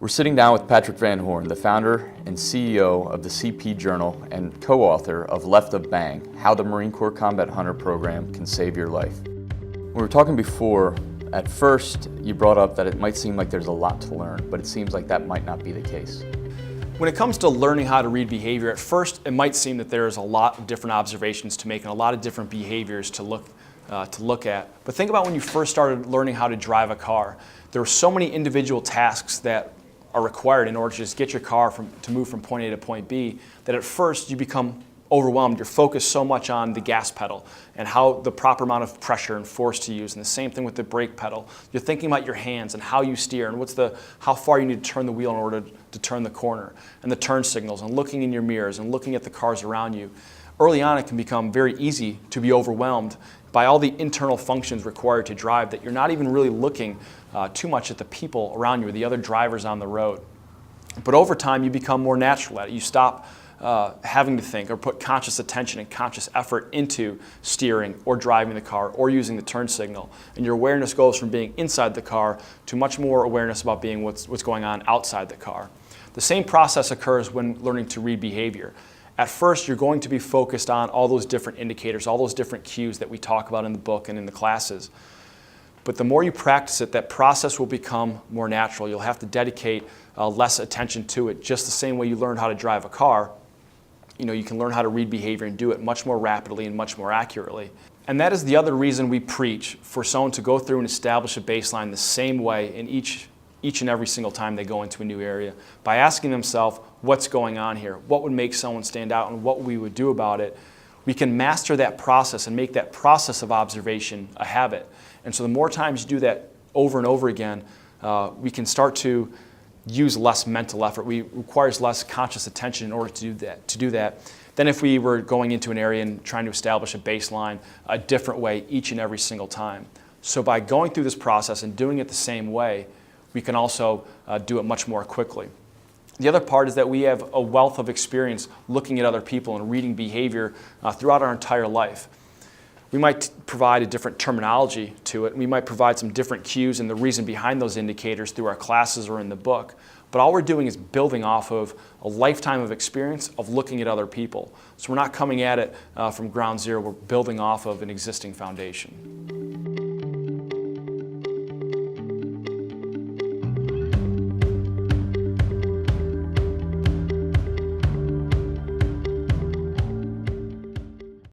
We're sitting down with Patrick Van Horn, the founder and CEO of the CP Journal and co-author of Left of Bang, How the Marine Corps Combat Hunter Program Can Save Your Life. We were talking before, at first you brought up that it might seem like there's a lot to learn, but it seems like that might not be the case. When it comes to learning how to read behavior, at first it might seem that there's a lot of different observations to make and a lot of different behaviors to look at. But think about when you first started learning how to drive a car. There were so many individual tasks that are required in order to just get your car to move from point A to point B, that at first you become overwhelmed. You're focused so much on the gas pedal and how the proper amount of pressure and force to use, and the same thing with the brake pedal. You're thinking about your hands and how you steer and how far you need to turn the wheel in order to turn the corner, and the turn signals, and looking in your mirrors and looking at the cars around you. Early on, it can become very easy to be overwhelmed by all the internal functions required to drive, that you're not even really looking too much at the people around you or the other drivers on the road. But over time, you become more natural at it. You stop having to think or put conscious attention and conscious effort into steering or driving the car or using the turn signal. And your awareness goes from being inside the car to much more awareness about being what's going on outside the car. The same process occurs when learning to read behavior. At first, you're going to be focused on all those different indicators, all those different cues that we talk about in the book and in the classes. But the more you practice it, that process will become more natural. You'll have to dedicate less attention to it, just the same way you learned how to drive a car. You can learn how to read behavior and do it much more rapidly and much more accurately. And that is the other reason we preach for someone to go through and establish a baseline the same way in each and every single time they go into a new area, by asking themselves, what's going on here? What would make someone stand out and what we would do about it? We can master that process and make that process of observation a habit. And so the more times you do that over and over again, we can start to use less mental effort. It requires less conscious attention in order to do that than if we were going into an area and trying to establish a baseline a different way each and every single time. So by going through this process and doing it the same way, we can also do it much more quickly. The other part is that we have a wealth of experience looking at other people and reading behavior throughout our entire life. We might provide a different terminology to it. We might provide some different cues and the reason behind those indicators through our classes or in the book. But all we're doing is building off of a lifetime of experience of looking at other people. So we're not coming at it from ground zero. We're building off of an existing foundation.